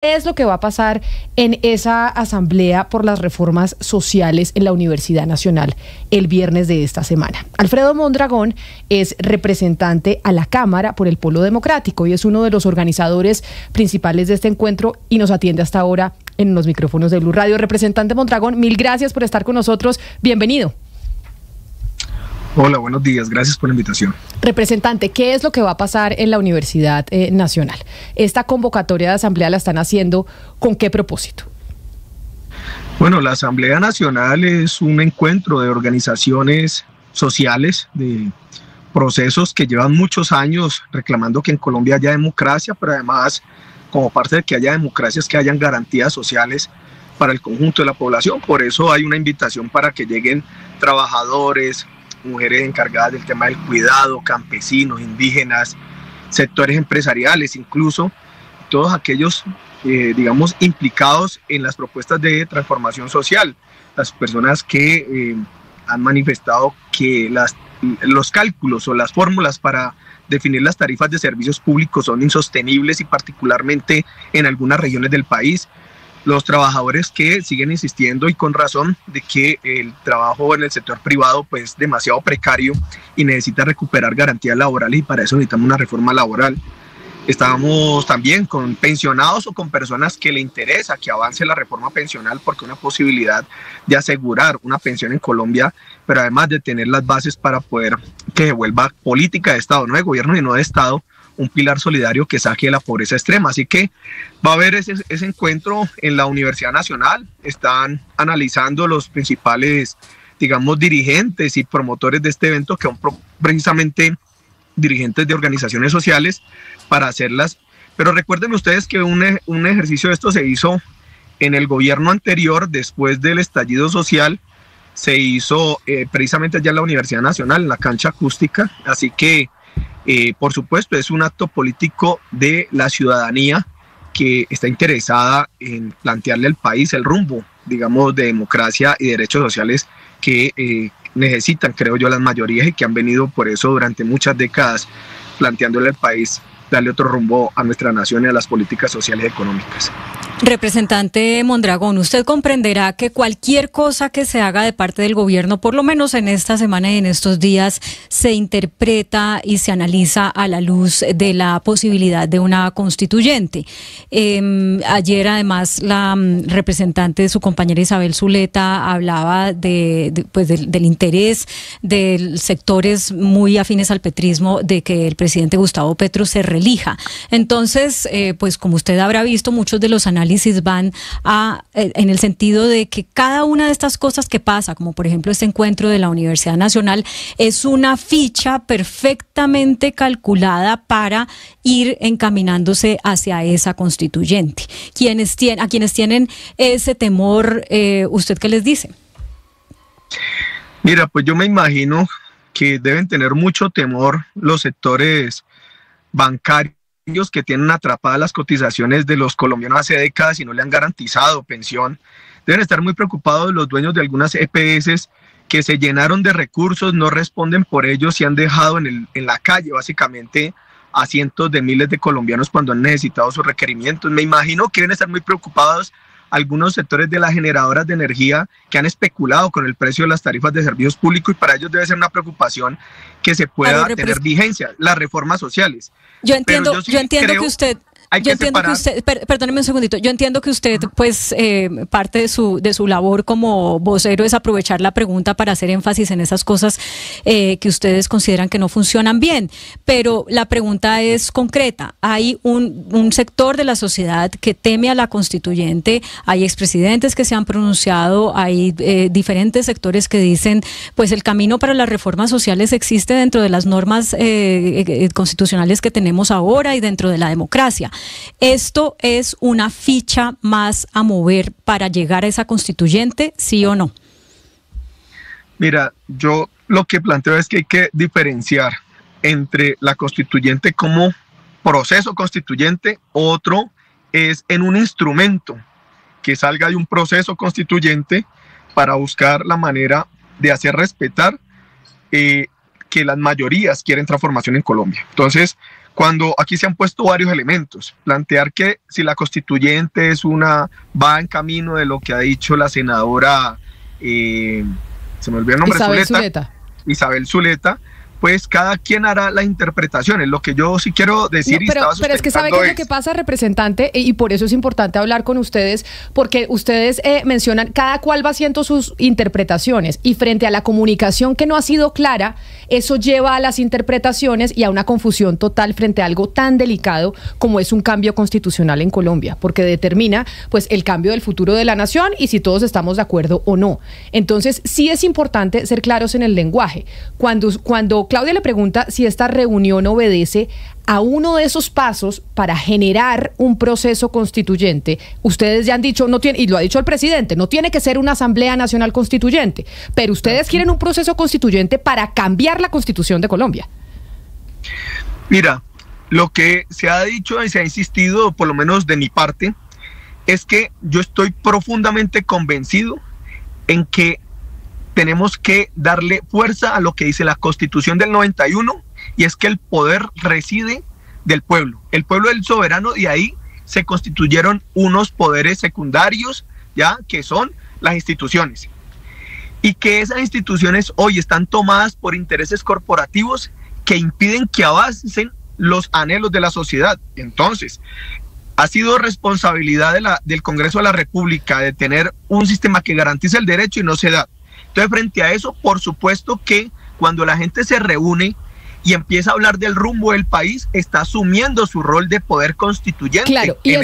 ¿Qué es lo que va a pasar en esa asamblea por las reformas sociales en la Universidad Nacional el viernes de esta semana? Alfredo Mondragón es representante a la Cámara por el Polo Democrático y es uno de los organizadores principales de este encuentro y nos atiende hasta ahora en los micrófonos de Blue Radio. Representante Mondragón, mil gracias por estar con nosotros. Bienvenido. Hola, buenos días. Gracias por la invitación. Representante, ¿qué es lo que va a pasar en la Universidad Nacional? Esta convocatoria de asamblea la están haciendo ¿con qué propósito? Bueno, la Asamblea Nacional es un encuentro de organizaciones sociales, de procesos que llevan muchos años reclamando que en Colombia haya democracia, pero además, como parte de que haya democracia, es que hayan garantías sociales para el conjunto de la población. Por eso hay una invitación para que lleguen trabajadores, mujeres encargadas del tema del cuidado, campesinos, indígenas, sectores empresariales, incluso todos aquellos, digamos, implicados en las propuestas de transformación social, las personas que han manifestado que los cálculos o las fórmulas para definir las tarifas de servicios públicos son insostenibles y particularmente en algunas regiones del país. Los trabajadores que siguen insistiendo y con razón de que el trabajo en el sector privado pues es demasiado precario y necesita recuperar garantías laborales y para eso necesitamos una reforma laboral. Estábamos también con pensionados o con personas que le interesa que avance la reforma pensional porque una posibilidad de asegurar una pensión en Colombia, pero además de tener las bases para poder que se vuelva política de Estado, no de gobierno y no de Estado, un pilar solidario que saque de la pobreza extrema. Así que va a haber ese encuentro en la Universidad Nacional. Están analizando los principales, digamos, dirigentes y promotores de este evento, que son precisamente dirigentes de organizaciones sociales, para hacerlas. Pero recuerden ustedes que un ejercicio de esto se hizo en el gobierno anterior, después del estallido social, se hizo precisamente allá en la Universidad Nacional, en la cancha acústica. Así que por supuesto, es un acto político de la ciudadanía que está interesada en plantearle al país el rumbo, digamos, de democracia y derechos sociales que necesitan, creo yo, las mayorías y que han venido por eso durante muchas décadas planteándole al país darle otro rumbo a nuestra nación y a las políticas sociales y económicas. Representante Mondragón, usted comprenderá que cualquier cosa que se haga de parte del gobierno, por lo menos en esta semana y en estos días, se interpreta y se analiza a la luz de la posibilidad de una constituyente. Ayer, además, la representante de su compañera Isabel Zuleta hablaba del interés de sectores muy afines al petrismo de que el presidente Gustavo Petro se reelija. Entonces, pues como usted habrá visto, muchos de los análisis van en el sentido de que cada una de estas cosas que pasa, como por ejemplo este encuentro de la Universidad Nacional, es una ficha perfectamente calculada para ir encaminándose hacia esa constituyente. A quienes tienen ese temor, ¿usted qué les dice? Mira, pues yo me imagino que deben tener mucho temor los sectores bancarios que tienen atrapadas las cotizaciones de los colombianos hace décadas y no le han garantizado pensión. Deben estar muy preocupados los dueños de algunas EPS que se llenaron de recursos, no responden por ellos y han dejado en la calle básicamente a cientos de miles de colombianos cuando han necesitado sus requerimientos. Me imagino que deben estar muy preocupados algunos sectores de las generadoras de energía que han especulado con el precio de las tarifas de servicios públicos y para ellos debe ser una preocupación que se pueda tener vigencia, las reformas sociales. Yo entiendo que usted... Perdóneme un segundito, yo entiendo que usted, pues, parte de su labor como vocero es aprovechar la pregunta para hacer énfasis en esas cosas que ustedes consideran que no funcionan bien, pero la pregunta es concreta. Hay un sector de la sociedad que teme a la constituyente, hay expresidentes que se han pronunciado, hay diferentes sectores que dicen, pues el camino para las reformas sociales existe dentro de las normas constitucionales que tenemos ahora y dentro de la democracia. ¿Esto es una ficha más a mover para llegar a esa constituyente, sí o no? Mira, yo lo que planteo es que hay que diferenciar entre la constituyente como proceso constituyente, otro es en un instrumento que salga de un proceso constituyente para buscar la manera de hacer respetar que las mayorías quieren transformación en Colombia. Entonces, cuando aquí se han puesto varios elementos. Plantear que si la constituyente va en camino de lo que ha dicho la senadora, se me olvidó el nombre, Isabel Zuleta, pues cada quien hará las interpretaciones. Lo que yo sí quiero decir, pero es que sabe qué es lo que pasa, representante, y por eso es importante hablar con ustedes, porque ustedes mencionan, cada cual va haciendo sus interpretaciones, y frente a la comunicación que no ha sido clara, eso lleva a las interpretaciones y a una confusión total frente a algo tan delicado como es un cambio constitucional en Colombia, porque determina pues el cambio del futuro de la nación y si todos estamos de acuerdo o no. Entonces sí es importante ser claros en el lenguaje. Cuando Claudia le pregunta si esta reunión obedece a uno de esos pasos para generar un proceso constituyente, ustedes ya han dicho, y lo ha dicho el presidente, no tiene que ser una Asamblea Nacional Constituyente, pero ustedes quieren un proceso constituyente para cambiar la Constitución de Colombia. Mira, lo que se ha dicho y se ha insistido, por lo menos de mi parte, es que yo estoy profundamente convencido en que tenemos que darle fuerza a lo que dice la Constitución del 91, y es que el poder reside del pueblo. El pueblo es el soberano, y ahí se constituyeron unos poderes secundarios, ya que son las instituciones. Y que esas instituciones hoy están tomadas por intereses corporativos que impiden que avancen los anhelos de la sociedad. Entonces, ha sido responsabilidad del Congreso de la República de tener un sistema que garantice el derecho y no se da. Entonces, frente a eso, por supuesto que cuando la gente se reúne y empieza a hablar del rumbo del país, está asumiendo su rol de poder constituyente. Claro, y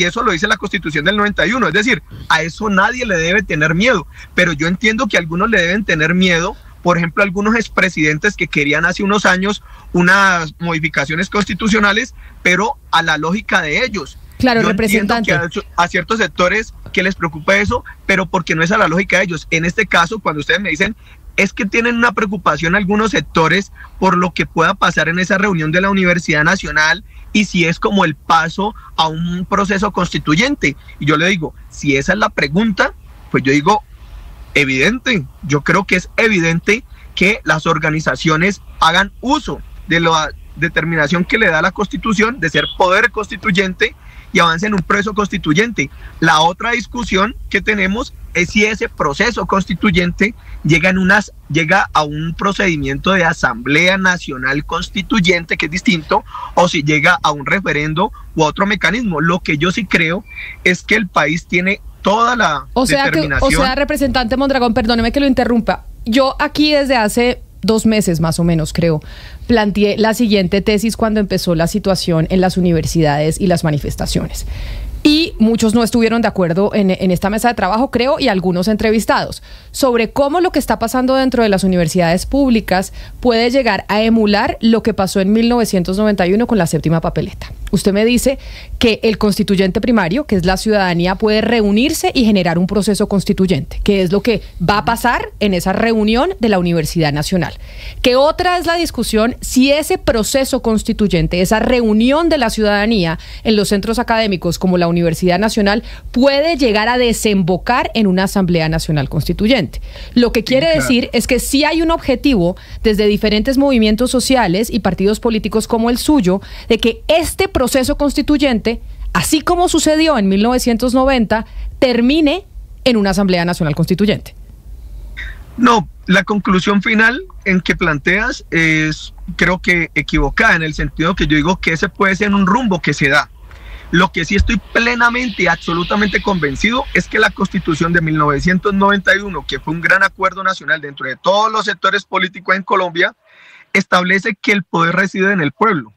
eso lo dice la Constitución del 91, es decir, a eso nadie le debe tener miedo, pero yo entiendo que algunos le deben tener miedo. Por ejemplo, algunos expresidentes que querían hace unos años unas modificaciones constitucionales, pero a la lógica de ellos. Claro, representante. Que a ciertos sectores que les preocupa eso, pero porque no es a la lógica de ellos. En este caso, cuando ustedes me dicen, es que tienen una preocupación algunos sectores por lo que pueda pasar en esa reunión de la Universidad Nacional y si es como el paso a un proceso constituyente. Y yo le digo, si esa es la pregunta, pues yo digo, evidente, yo creo que es evidente que las organizaciones hagan uso de la determinación que le da la Constitución de ser poder constituyente y avancen en un proceso constituyente. La otra discusión que tenemos es si ese proceso constituyente llega a un procedimiento de Asamblea Nacional Constituyente, que es distinto, o si llega a un referendo u otro mecanismo. Lo que yo sí creo es que el país tiene toda la determinación. O sea, representante Mondragón, perdóneme que lo interrumpa. Yo aquí desde hace 2 meses más o menos, creo, planteé la siguiente tesis cuando empezó la situación en las universidades y las manifestaciones. Y muchos no estuvieron de acuerdo en esta mesa de trabajo, creo, y algunos entrevistados, sobre cómo lo que está pasando dentro de las universidades públicas puede llegar a emular lo que pasó en 1991 con la séptima papeleta. Usted me dice que el constituyente primario, que es la ciudadanía, puede reunirse y generar un proceso constituyente, que es lo que va a pasar en esa reunión de la Universidad Nacional. Que otra es la discusión si ese proceso constituyente, esa reunión de la ciudadanía en los centros académicos como la Universidad Nacional, puede llegar a desembocar en una Asamblea Nacional Constituyente. Lo que quiere decir es que sí hay un objetivo desde diferentes movimientos sociales y partidos políticos como el suyo, de que este proceso constituyente, así como sucedió en 1990, termine en una Asamblea Nacional Constituyente. No, la conclusión final en que planteas es, creo que equivocada, en el sentido que yo digo que ese puede ser un rumbo que se da. Lo que sí estoy plenamente y absolutamente convencido es que la Constitución de 1991, que fue un gran acuerdo nacional dentro de todos los sectores políticos en Colombia, establece que el poder reside en el pueblo.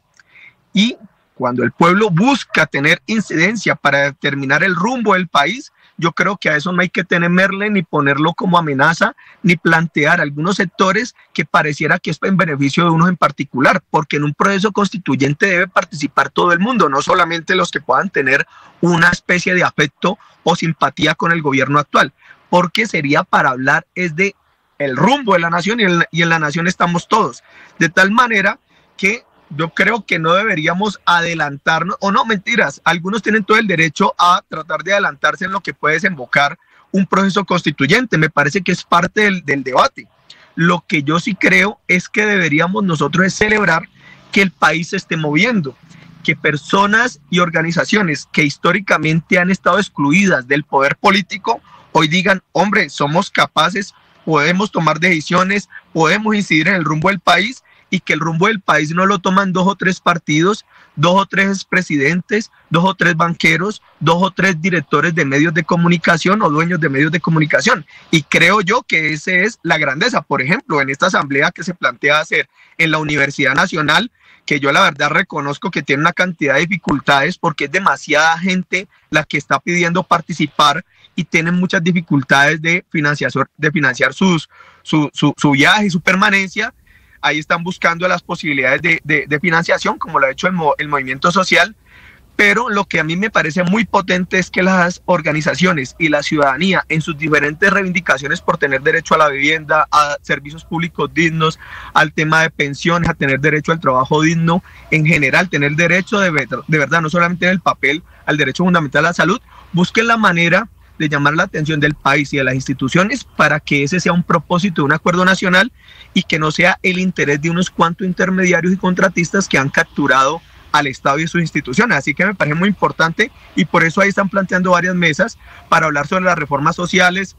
Y cuando el pueblo busca tener incidencia para determinar el rumbo del país, yo creo que a eso no hay que temerle ni ponerlo como amenaza, ni plantear algunos sectores que pareciera que es en beneficio de unos en particular, porque en un proceso constituyente debe participar todo el mundo, no solamente los que puedan tener una especie de afecto o simpatía con el gobierno actual, porque sería para hablar es de el rumbo de la nación y en la nación estamos todos, de tal manera que yo creo que no deberíamos adelantarnos, o no, mentiras, algunos tienen todo el derecho a tratar de adelantarse en lo que puede desembocar un proceso constituyente, me parece que es parte del debate. Lo que yo sí creo es que deberíamos nosotros celebrar que el país se esté moviendo, que personas y organizaciones que históricamente han estado excluidas del poder político hoy digan, hombre, somos capaces, podemos tomar decisiones, podemos incidir en el rumbo del país, y que el rumbo del país no lo toman 2 o 3 partidos, 2 o 3 presidentes, 2 o 3 banqueros, 2 o 3 directores de medios de comunicación o dueños de medios de comunicación. Y creo yo que esa es la grandeza. Por ejemplo, en esta asamblea que se plantea hacer en la Universidad Nacional, que yo la verdad reconozco que tiene una cantidad de dificultades porque es demasiada gente la que está pidiendo participar y tienen muchas dificultades de financiar su viaje y su permanencia. Ahí están buscando las posibilidades de financiación, como lo ha hecho el movimiento social, pero lo que a mí me parece muy potente es que las organizaciones y la ciudadanía en sus diferentes reivindicaciones por tener derecho a la vivienda, a servicios públicos dignos, al tema de pensiones, a tener derecho al trabajo digno, en general tener derecho de verdad, no solamente en el papel, al derecho fundamental a la salud, busquen la manera de llamar la atención del país y de las instituciones para que ese sea un propósito de un acuerdo nacional y que no sea el interés de unos cuantos intermediarios y contratistas que han capturado al Estado y sus instituciones. Así que me parece muy importante y por eso ahí están planteando varias mesas para hablar sobre las reformas sociales,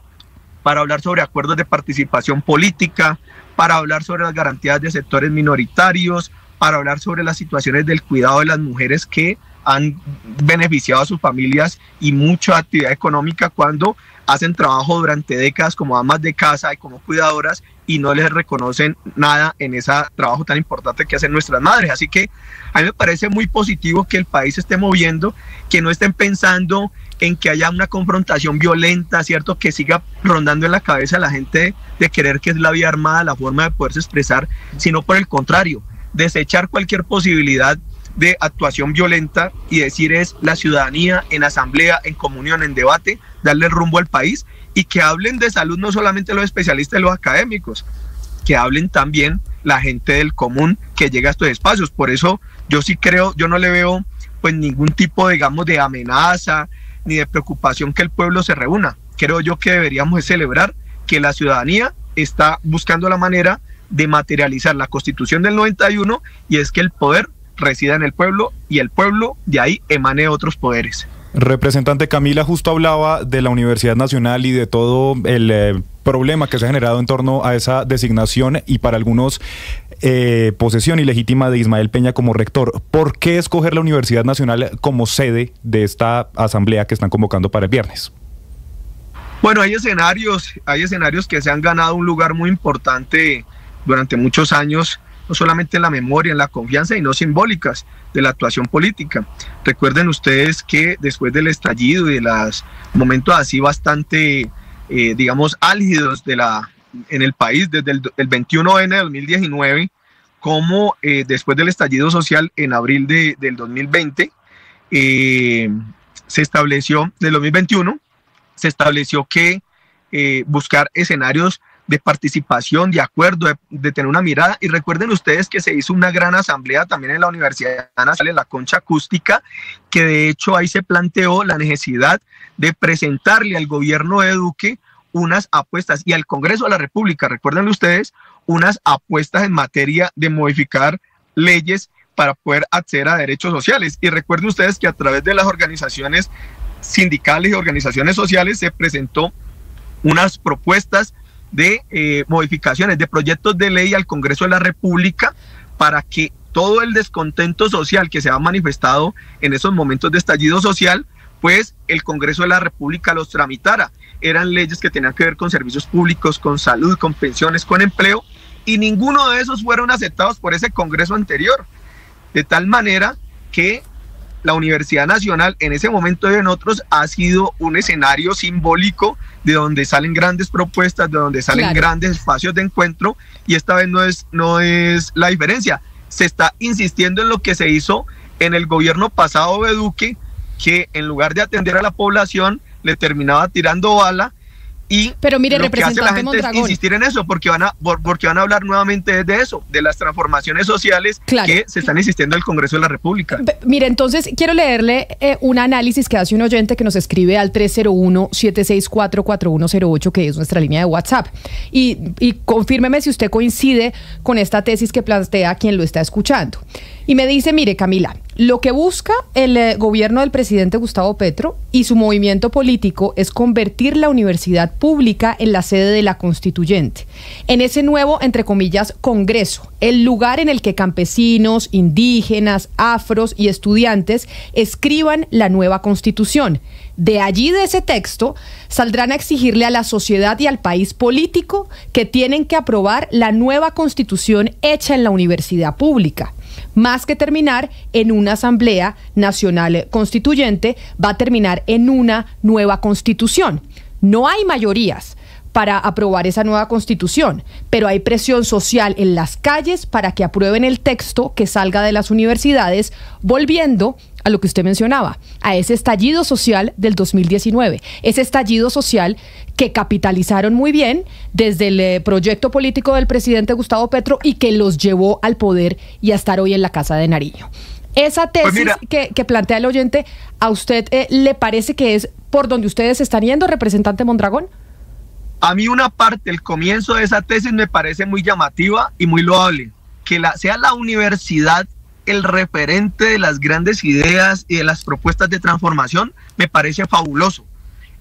para hablar sobre acuerdos de participación política, para hablar sobre las garantías de sectores minoritarios, para hablar sobre las situaciones del cuidado de las mujeres que han beneficiado a sus familias y mucha actividad económica cuando hacen trabajo durante décadas como amas de casa y como cuidadoras y no les reconocen nada en ese trabajo tan importante que hacen nuestras madres. Así que a mí me parece muy positivo que el país se esté moviendo, que no estén pensando en que haya una confrontación violenta, ¿cierto? Que siga rondando en la cabeza a la gente de querer que es la vía armada la forma de poderse expresar, sino por el contrario, desechar cualquier posibilidad de actuación violenta y decir es la ciudadanía en asamblea, en comunión, en debate, darle rumbo al país y que hablen de salud no solamente los especialistas y los académicos, que hablen también la gente del común que llega a estos espacios. Por eso yo sí creo, yo no le veo pues ningún tipo, digamos, de amenaza ni de preocupación que el pueblo se reúna. Creo yo que deberíamos celebrar que la ciudadanía está buscando la manera de materializar la Constitución del 91 y es que el poder resida en el pueblo y el pueblo de ahí emane otros poderes. Representante, Camila justo hablaba de la Universidad Nacional y de todo el problema que se ha generado en torno a esa designación y para algunos posesión ilegítima de Ismael Peña como rector. ¿Por qué escoger la Universidad Nacional como sede de esta asamblea que están convocando para el viernes? Bueno, hay escenarios que se han ganado un lugar muy importante durante muchos años, no solamente en la memoria, en la confianza, y no simbólicas de la actuación política. Recuerden ustedes que después del estallido y de los momentos así bastante, digamos, álgidos en el país, desde el 21N de 2019, como después del estallido social en abril del 2020, se estableció, del 2021, se estableció que buscar escenarios de participación, de acuerdo, de tener una mirada. Y recuerden ustedes que se hizo una gran asamblea también en la Universidad Nacional, en la Concha Acústica, que de hecho ahí se planteó la necesidad de presentarle al gobierno de Duque unas apuestas y al Congreso de la República, recuerden ustedes, unas apuestas en materia de modificar leyes para poder acceder a derechos sociales. Y recuerden ustedes que a través de las organizaciones sindicales y organizaciones sociales se presentó unas propuestas de modificaciones, de proyectos de ley al Congreso de la República para que todo el descontento social que se ha manifestado en esos momentos de estallido social, pues el Congreso de la República los tramitara. Eran leyes que tenían que ver con servicios públicos, con salud, con pensiones, con empleo, y ninguno de esos fueron aceptados por ese Congreso anterior, de tal manera que la Universidad Nacional en ese momento y en otros ha sido un escenario simbólico de donde salen grandes propuestas, de donde salen grandes espacios de encuentro, y esta vez no es la diferencia. Se está insistiendo en lo que se hizo en el gobierno pasado de Duque, que en lugar de atender a la población le terminaba tirando bala Y pero mire, lo que hace la gente Mondragón, es insistir en eso, porque van a hablar nuevamente de eso, de las transformaciones sociales que se están insistiendo en el Congreso de la República. Mire, entonces quiero leerle un análisis que hace un oyente que nos escribe al 301-764-4108, que es nuestra línea de WhatsApp. Y confírmeme si usted coincide con esta tesis que plantea quien lo está escuchando. Y me dice, mire, Camila, lo que busca el gobierno del presidente Gustavo Petro y su movimiento político es convertir la universidad pública en la sede de la Constituyente, en ese nuevo, entre comillas, Congreso, el lugar en el que campesinos, indígenas, afros y estudiantes escriban la nueva Constitución. De allí, de ese texto, saldrán a exigirle a la sociedad y al país político que tienen que aprobar la nueva Constitución hecha en la universidad pública. Más que terminar en una Asamblea Nacional Constituyente, va a terminar en una nueva Constitución. No hay mayorías para aprobar esa nueva Constitución, pero hay presión social en las calles para que aprueben el texto que salga de las universidades, volviendo a lo que usted mencionaba, a ese estallido social del 2019, ese estallido social que capitalizaron muy bien desde el proyecto político del presidente Gustavo Petro y que los llevó al poder y a estar hoy en la Casa de Nariño. Esa tesis que plantea el oyente, ¿a usted le parece que es por donde ustedes están yendo, representante Mondragón? A mí una parte, el comienzo de esa tesis me parece muy llamativa y muy loable. Que sea la universidad el referente de las grandes ideas y de las propuestas de transformación, me parece fabuloso.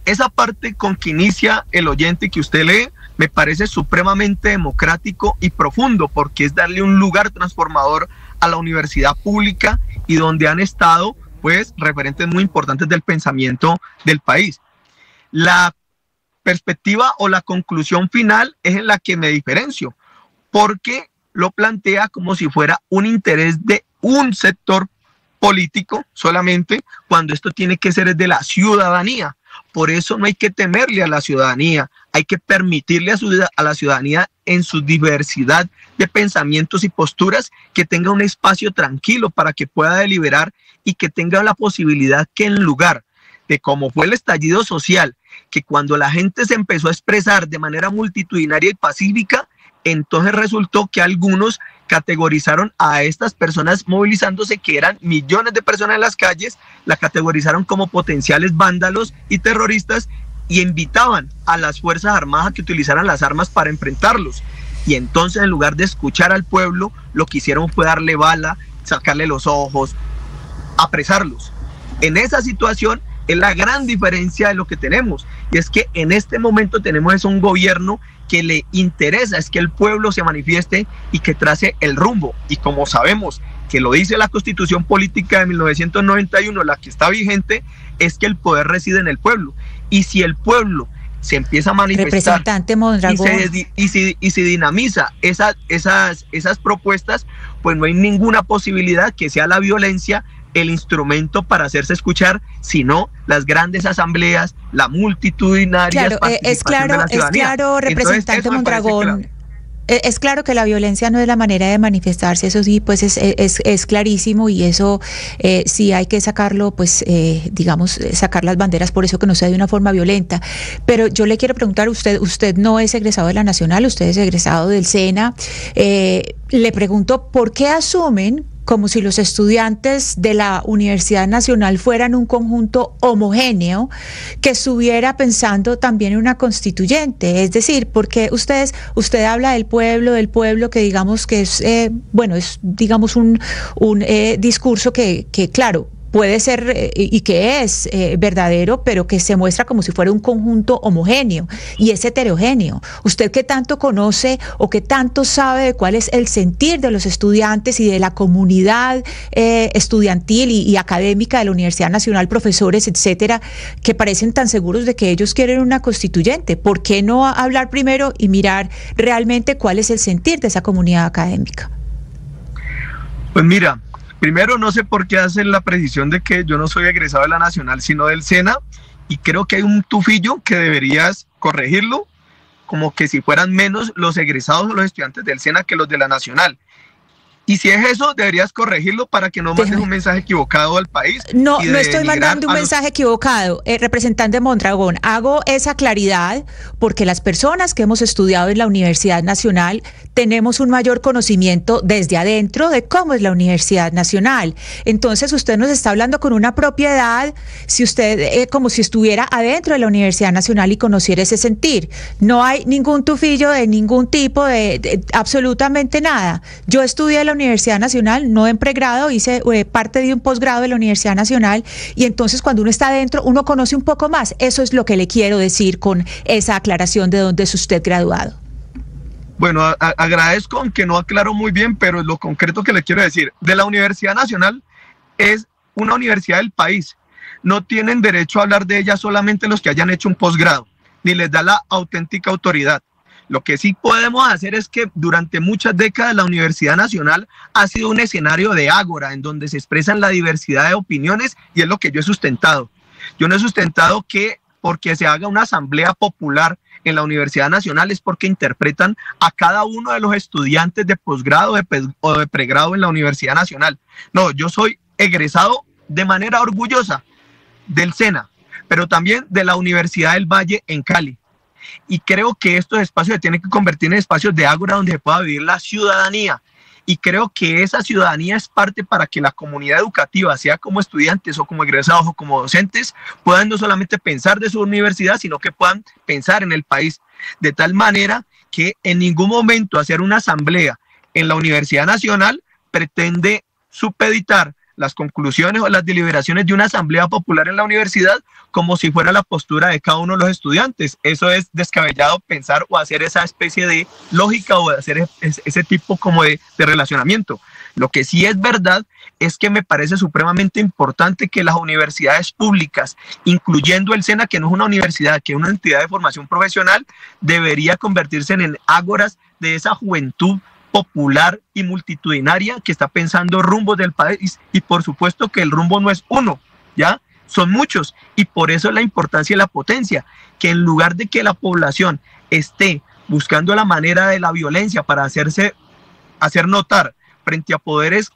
Esa parte con que inicia el oyente que usted lee, me parece supremamente democrático y profundo, porque es darle un lugar transformador a la universidad pública y donde han estado, pues, referentes muy importantes del pensamiento del país. La perspectiva o la conclusión final es en la que me diferencio, porque lo plantea como si fuera un interés de un sector político solamente, cuando esto tiene que ser de la ciudadanía. Por eso no hay que temerle a la ciudadanía, hay que permitirle a la ciudadanía en su diversidad de pensamientos y posturas que tenga un espacio tranquilo para que pueda deliberar y que tenga la posibilidad que en lugar de como fue el estallido social, que cuando la gente se empezó a expresar de manera multitudinaria y pacífica, entonces resultó que algunos categorizaron a estas personas movilizándose, que eran millones de personas en las calles, la categorizaron como potenciales vándalos y terroristas y invitaban a las Fuerzas Armadas a que utilizaran las armas para enfrentarlos. Y entonces, en lugar de escuchar al pueblo, lo que hicieron fue darle bala, sacarle los ojos, apresarlos. En esa situación es la gran diferencia de lo que tenemos, y es que en este momento tenemos un gobierno que le interesa es que el pueblo se manifieste y que trace el rumbo, y como sabemos que lo dice la Constitución Política de 1991, la que está vigente, es que el poder reside en el pueblo, y si el pueblo se empieza a manifestar, representante Mondragón, y se dinamiza esas propuestas, pues no hay ninguna posibilidad que sea la violencia el instrumento para hacerse escuchar, sino las grandes asambleas, la multitudinaria participación de la ciudadanía. Es claro, representante Entonces, Mondragón, es claro que la violencia no es la manera de manifestarse, eso sí, pues es clarísimo, y eso sí hay que sacarlo, pues digamos, sacar las banderas por eso, que no sea de una forma violenta. Pero yo le quiero preguntar, usted no es egresado de la Nacional, usted es egresado del SENA, le pregunto, ¿por qué asumen como si los estudiantes de la Universidad Nacional fueran un conjunto homogéneo que estuviera pensando también en una constituyente? Es decir, porque usted habla del pueblo que digamos que es, es digamos un discurso que claro, puede ser y que es verdadero, pero que se muestra como si fuera un conjunto homogéneo y es heterogéneo. ¿Usted qué tanto conoce o qué tanto sabe de cuál es el sentir de los estudiantes y de la comunidad estudiantil y académica de la Universidad Nacional, profesores, etcétera, que parecen tan seguros de que ellos quieren una constituyente? ¿Por qué no hablar primero y mirar realmente cuál es el sentir de esa comunidad académica? Pues mira, primero, no sé por qué hacen la precisión de que yo no soy egresado de la Nacional, sino del SENA, y creo que hay un tufillo que deberías corregirlo, como que si fueran menos los egresados o los estudiantes del SENA que los de la Nacional. Y si es eso, deberías corregirlo para que no mandes un mensaje equivocado al país. No, no estoy mandando un mensaje equivocado. Representante Mondragón, hago esa claridad porque las personas que hemos estudiado en la Universidad Nacional tenemos un mayor conocimiento desde adentro de cómo es la Universidad Nacional. Entonces usted nos está hablando con una propiedad, si usted como si estuviera adentro de la Universidad Nacional y conociera ese sentir. No hay ningún tufillo de ningún tipo, de absolutamente nada. Yo estudié en la Universidad Nacional, no en pregrado, hice parte de un posgrado de la Universidad Nacional, y entonces cuando uno está adentro, uno conoce un poco más. Eso es lo que le quiero decir con esa aclaración de dónde es usted graduado. Bueno, agradezco, aunque no aclaro muy bien, pero lo concreto que le quiero decir, de la Universidad Nacional es una universidad del país. No tienen derecho a hablar de ella solamente los que hayan hecho un posgrado, ni les da la auténtica autoridad. Lo que sí podemos hacer es que durante muchas décadas la Universidad Nacional ha sido un escenario de ágora en donde se expresan la diversidad de opiniones, y es lo que yo he sustentado. Yo no he sustentado que porque se haga una asamblea popular en la Universidad Nacional es porque interpretan a cada uno de los estudiantes de posgrado o de pregrado en la Universidad Nacional. No, yo soy egresado de manera orgullosa del SENA, pero también de la Universidad del Valle en Cali. Y creo que estos espacios se tienen que convertir en espacios de ágora donde se pueda vivir la ciudadanía. Y creo que esa ciudadanía es parte para que la comunidad educativa, sea como estudiantes o como egresados o como docentes, puedan no solamente pensar de su universidad, sino que puedan pensar en el país. De tal manera que en ningún momento hacer una asamblea en la Universidad Nacional pretende supeditar las conclusiones o las deliberaciones de una asamblea popular en la universidad como si fuera la postura de cada uno de los estudiantes. Eso es descabellado pensar o hacer esa especie de lógica o de hacer ese tipo como de relacionamiento. Lo que sí es verdad es que me parece supremamente importante que las universidades públicas, incluyendo el SENA, que no es una universidad, que es una entidad de formación profesional, debería convertirse en ágoras de esa juventud popular y multitudinaria que está pensando rumbos del país, y por supuesto que el rumbo no es uno, ¿ya? Son muchos, y por eso la importancia y la potencia, que en lugar de que la población esté buscando la manera de la violencia para hacer notar frente a poderes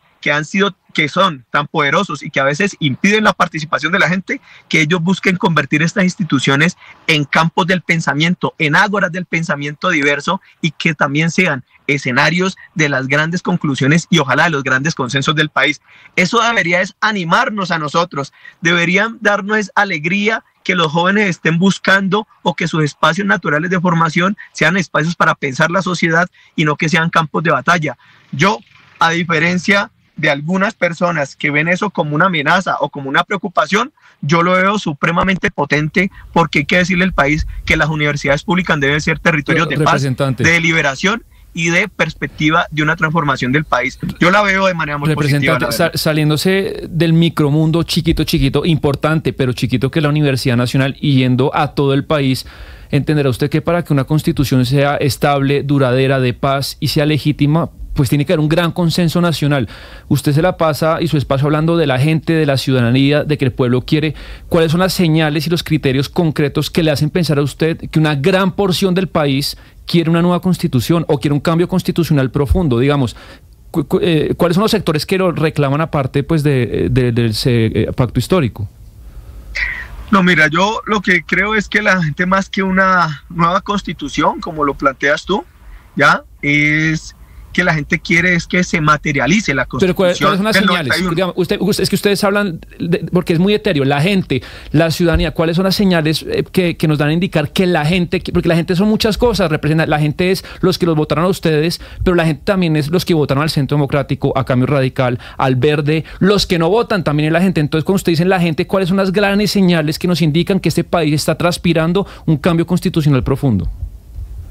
que son tan poderosos y que a veces impiden la participación de la gente, que ellos busquen convertir estas instituciones en campos del pensamiento, en ágoras del pensamiento diverso, y que también sean escenarios de las grandes conclusiones y ojalá de los grandes consensos del país. Eso debería es animarnos a nosotros, deberían darnos alegría que los jóvenes estén buscando o que sus espacios naturales de formación sean espacios para pensar la sociedad y no que sean campos de batalla. Yo, a diferencia de algunas personas que ven eso como una amenaza o como una preocupación, yo lo veo supremamente potente, porque hay que decirle al país que las universidades públicas deben ser territorios de paz, de deliberación y de perspectiva de una transformación del país. Yo la veo de manera muy positiva. Saliéndose del micromundo chiquito, importante, pero chiquito, que es la Universidad Nacional, y yendo a todo el país, entenderá usted que para que una constitución sea estable, duradera, de paz y sea legítima, pues tiene que haber un gran consenso nacional. Usted se la pasa y su espacio hablando de la gente, de la ciudadanía, de que el pueblo quiere. ¿Cuáles son las señales y los criterios concretos que le hacen pensar a usted que una gran porción del país quiere una nueva constitución o quiere un cambio constitucional profundo? Digamos, ¿cuáles son los sectores que lo reclaman aparte pues del pacto histórico? No, mira, yo lo que creo es que la gente, más que una nueva constitución, como lo planteas tú, ya es que la gente quiere es que se materialice la constitución. Pero ¿cuáles son las señales? Digamos, es que ustedes hablan, porque es muy etéreo, la gente, la ciudadanía, ¿cuáles son las señales que nos dan a indicar que la gente, porque la gente son muchas cosas, representa, la gente es los que los votaron a ustedes, pero la gente también es los que votaron al Centro Democrático, a Cambio Radical, al Verde, los que no votan también es la gente. Entonces, cuando ustedes dicen la gente, ¿cuáles son las grandes señales que nos indican que este país está transpirando un cambio constitucional profundo?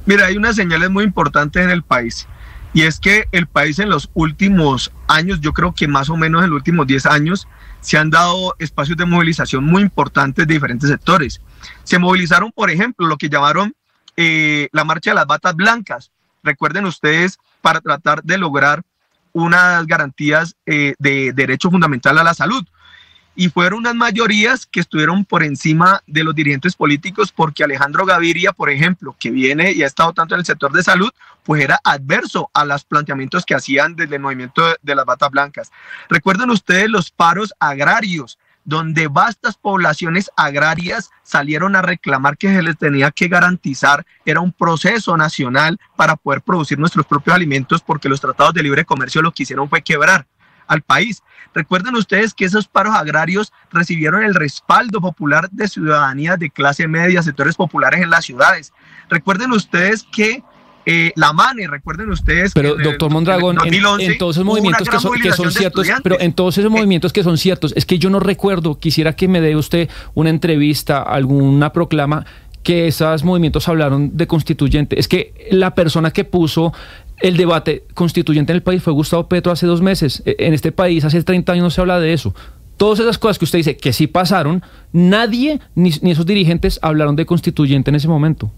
Mira, hay unas señales muy importantes en el país. Y es que el país en los últimos años, yo creo que más o menos en los últimos 10 años, se han dado espacios de movilización muy importantes de diferentes sectores. Se movilizaron, por ejemplo, lo que llamaron la marcha de las batas blancas. Recuerden ustedes, para tratar de lograr unas garantías de derecho fundamental a la salud. y fueron unas mayorías que estuvieron por encima de los dirigentes políticos, porque Alejandro Gaviria, por ejemplo, que viene y ha estado tanto en el sector de salud, pues era adverso a los planteamientos que hacían desde el movimiento de las batas blancas. Recuerden ustedes los paros agrarios, donde vastas poblaciones agrarias salieron a reclamar que se les tenía que garantizar, era un proceso nacional para poder producir nuestros propios alimentos, porque los tratados de libre comercio lo que hicieron fue quebrar al país. Recuerden ustedes que esos paros agrarios recibieron el respaldo popular de ciudadanía de clase media, sectores populares en las ciudades. Recuerden ustedes que la MANE, recuerden ustedes. Pero doctor Mondragón, en todos esos movimientos que son ciertos, pero en todos esos movimientos que son ciertos, es que yo no recuerdo, quisiera que me dé usted una entrevista, alguna proclama, que esos movimientos hablaron de constituyente. Es que la persona que puso el debate constituyente en el país fue Gustavo Petro hace 2 meses. En este país hace 30 años no se habla de eso. Todas esas cosas que usted dice que sí pasaron, nadie, ni esos dirigentes hablaron de constituyente en ese momento.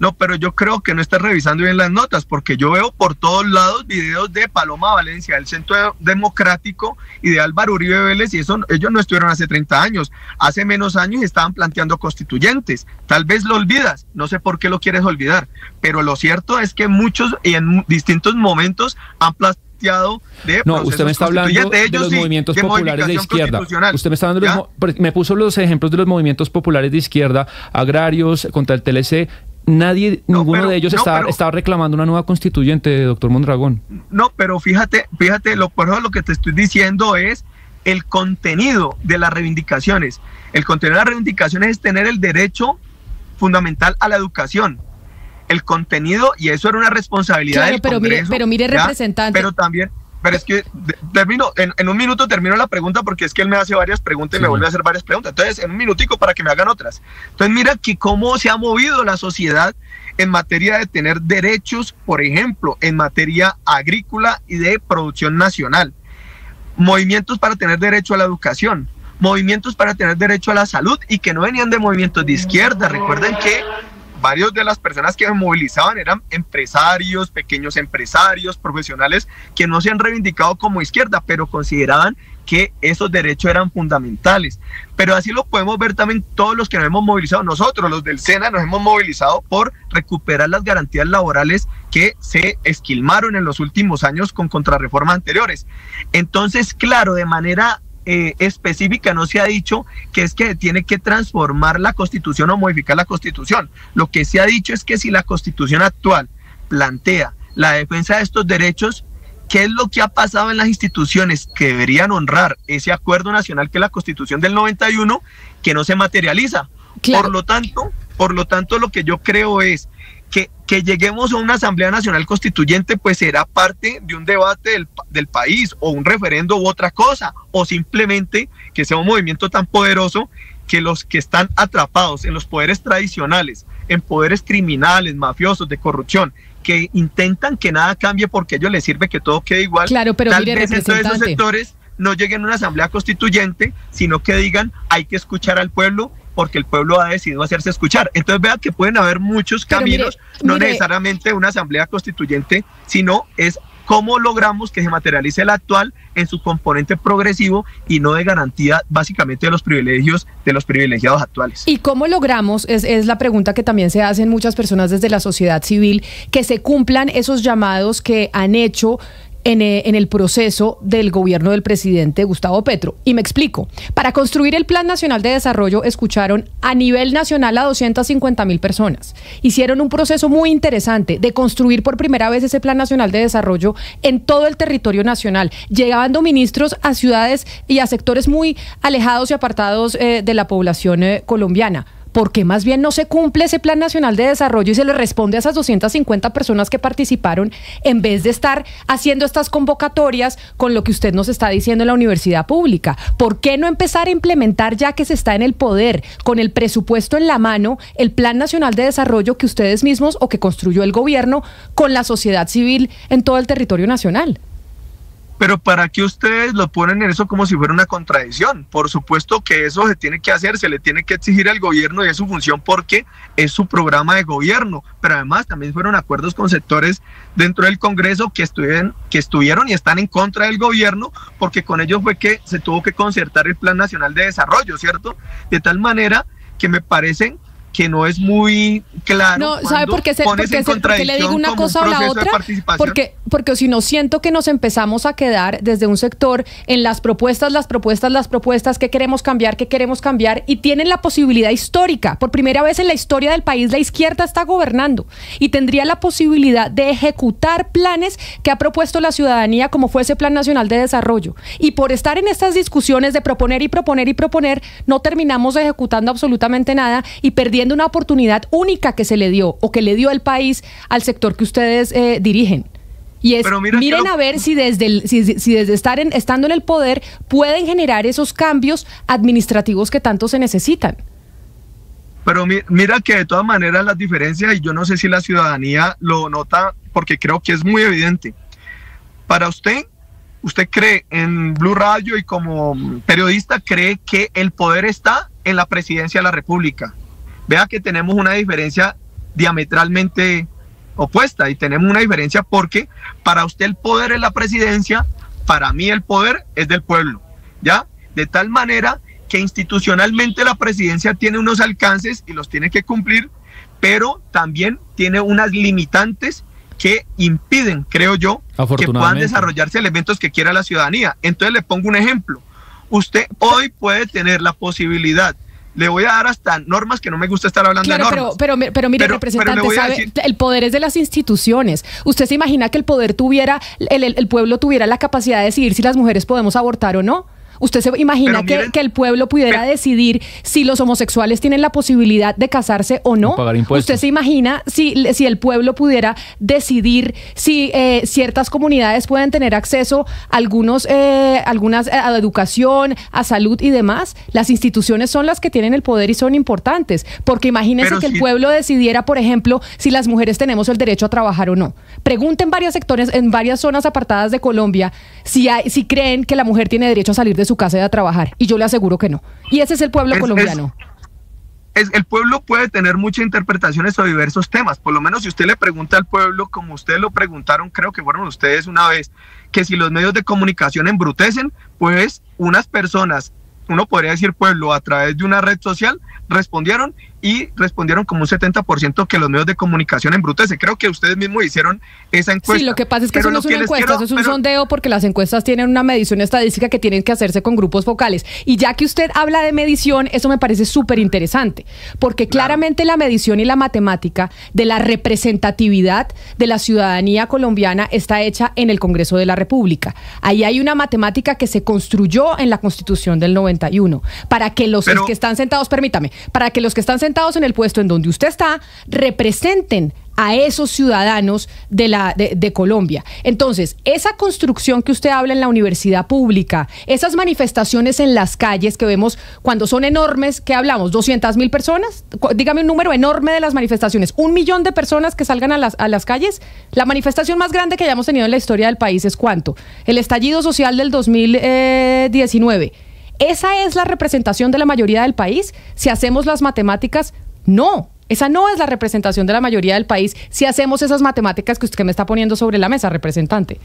No, pero yo creo que no está revisando bien las notas, porque yo veo por todos lados videos de Paloma Valencia, del Centro Democrático, y de Álvaro Uribe Vélez, y eso ellos no estuvieron hace 30 años. Hace menos años estaban planteando constituyentes. Tal vez lo olvidas, no sé por qué lo quieres olvidar, pero lo cierto es que muchos y en distintos momentos han planteado de no, usted me está hablando de los movimientos populares de izquierda. Usted me está hablando me puso los ejemplos de los movimientos populares de izquierda, agrarios, contra el TLC. Ninguno de ellos estaba reclamando una nueva constituyente, doctor Mondragón. No, pero fíjate, lo que te estoy diciendo es el contenido de las reivindicaciones. El contenido de las reivindicaciones es tener el derecho fundamental a la educación. El contenido, y eso era una responsabilidad del Congreso. Pero mire, representante. Pero también, pero es que termino, en un minuto termino la pregunta, porque es que él me hace varias preguntas y me vuelve a hacer varias preguntas. Entonces, en un minutico para que me hagan otras. Entonces, mira que cómo se ha movido la sociedad en materia de tener derechos, por ejemplo, en materia agrícola y de producción nacional. Movimientos para tener derecho a la educación, movimientos para tener derecho a la salud, y que no venían de movimientos de izquierda. Recuerden que varios de las personas que se movilizaban eran empresarios, pequeños empresarios, profesionales que no se han reivindicado como izquierda, pero consideraban que esos derechos eran fundamentales. Pero así lo podemos ver también todos los que nos hemos movilizado. Nosotros, los del SENA, nos hemos movilizado por recuperar las garantías laborales que se esquilmaron en los últimos años con contrarreformas anteriores. Entonces, claro, de manera específica no se ha dicho que es que tiene que transformar la Constitución o modificar la Constitución. Lo que se ha dicho es que si la Constitución actual plantea la defensa de estos derechos, ¿qué es lo que ha pasado en las instituciones que deberían honrar ese acuerdo nacional que es la Constitución del 91, que no se materializa? Claro. Por lo tanto, lo que yo creo es que lleguemos a una Asamblea Nacional Constituyente, pues será parte de un debate del país, o un referendo u otra cosa, o simplemente que sea un movimiento tan poderoso que los que están atrapados en los poderes tradicionales, en poderes criminales, mafiosos, de corrupción, que intentan que nada cambie porque a ellos les sirve que todo quede igual. Claro, pero tal mire, vez entonces esos sectores no lleguen a una Asamblea Constituyente, sino que digan hay que escuchar al pueblo, porque el pueblo ha decidido hacerse escuchar. Entonces vea que pueden haber muchos caminos, no necesariamente una Asamblea Constituyente, sino es cómo logramos que se materialice el actual en su componente progresivo y no de garantía básicamente de los privilegios de los privilegiados actuales. ¿Y cómo logramos, es la pregunta que también se hacen muchas personas desde la sociedad civil, que se cumplan esos llamados que han hecho en el proceso del gobierno del presidente Gustavo Petro? Y me explico. Para construir el Plan Nacional de Desarrollo escucharon a nivel nacional a 250.000 personas. Hicieron un proceso muy interesante de construir por primera vez ese Plan Nacional de Desarrollo en todo el territorio nacional, llevando ministros a ciudades y a sectores muy alejados y apartados de la población colombiana. ¿Por qué más bien no se cumple ese Plan Nacional de Desarrollo y se le responde a esas 250 personas que participaron, en vez de estar haciendo estas convocatorias con lo que usted nos está diciendo en la universidad pública? ¿Por qué no empezar a implementar, ya que se está en el poder, con el presupuesto en la mano, el Plan Nacional de Desarrollo que ustedes mismos o que construyó el gobierno con la sociedad civil en todo el territorio nacional? Pero ¿para qué ustedes lo ponen en eso como si fuera una contradicción? Por supuesto que eso se tiene que hacer, se le tiene que exigir al gobierno y es su función porque es su programa de gobierno. Pero además también fueron acuerdos con sectores dentro del Congreso que estuvieron y están en contra del gobierno, porque con ellos fue que se tuvo que concertar el Plan Nacional de Desarrollo, ¿cierto? De tal manera que me parece que no es muy claro. No, ¿sabe por qué le digo una cosa o la otra? Porque si no, siento que nos empezamos a quedar desde un sector en las propuestas, que queremos cambiar, y tienen la posibilidad histórica. Por primera vez en la historia del país, la izquierda está gobernando y tendría la posibilidad de ejecutar planes que ha propuesto la ciudadanía, como fue ese Plan Nacional de Desarrollo. Y por estar en estas discusiones de proponer, no terminamos ejecutando absolutamente nada y perdiendo una oportunidad única que se le dio o que le dio el país al sector que ustedes dirigen. Y es, miren a ver si desde estando en el poder pueden generar esos cambios administrativos que tanto se necesitan. Pero mira que de todas maneras las diferencias, y yo no sé si la ciudadanía lo nota, porque creo que es muy evidente. Para usted cree en Blue Radio y como periodista cree que el poder está en la presidencia de la República. Vea que tenemos una diferencia diametralmente opuesta y tenemos una diferencia porque para usted el poder es la presidencia, para mí el poder es del pueblo, ¿ya? De tal manera que institucionalmente la presidencia tiene unos alcances y los tiene que cumplir, pero también tiene unas limitantes que impiden, creo yo, que puedan desarrollarse elementos que quiera la ciudadanía. Entonces le pongo un ejemplo. Usted hoy puede tener la posibilidad, le voy a dar hasta normas, que no me gusta estar hablando de normas. Pero mire, representante, ¿sabe? El poder es de las instituciones. ¿Usted se imagina que el poder tuviera, el pueblo tuviera la capacidad de decidir si las mujeres podemos abortar o no? ¿Usted se imagina que el pueblo pudiera decidir si los homosexuales tienen la posibilidad de casarse o no? ¿Usted se imagina si el pueblo pudiera decidir si ciertas comunidades pueden tener acceso a a educación, a salud y demás? Las instituciones son las que tienen el poder y son importantes. Porque imagínense que el pueblo decidiera, por ejemplo, si las mujeres tenemos el derecho a trabajar o no. Pregunten en varios sectores, en varias zonas apartadas de Colombia, si creen que la mujer tiene derecho a salir de su casa y a trabajar, y yo le aseguro que no. Y ese es el pueblo colombiano. El pueblo puede tener muchas interpretaciones sobre diversos temas. Por lo menos si usted le pregunta al pueblo, como ustedes lo preguntaron, creo que fueron ustedes una vez, que si los medios de comunicación embrutecen, pues unas personas, uno podría decir pueblo, a través de una red social, respondieron como un 70% que los medios de comunicación embrutecen. Creo que ustedes mismos hicieron esa encuesta. Sí, lo que pasa es que eso no es una encuesta, eso es un sondeo, porque las encuestas tienen una medición estadística que tienen que hacerse con grupos focales. Y ya que usted habla de medición, eso me parece súper interesante, porque claramente la medición y la matemática de la representatividad de la ciudadanía colombiana está hecha en el Congreso de la República. Ahí hay una matemática que se construyó en la Constitución del 91, para que los que están sentados, permítame, para que los que están sentados en el puesto en donde usted está representen a esos ciudadanos de Colombia. Entonces, esa construcción que usted habla en la universidad pública, esas manifestaciones en las calles que vemos cuando son enormes, ¿qué hablamos? ¿200,000 personas? Dígame un número enorme de las manifestaciones. ¿1 millón de personas que salgan a las calles? La manifestación más grande que hayamos tenido en la historia del país es ¿cuánto? El estallido social del 2019. ¿Esa es la representación de la mayoría del país? Si hacemos las matemáticas, no. Esa no es la representación de la mayoría del país si hacemos esas matemáticas que usted me está poniendo sobre la mesa, representante.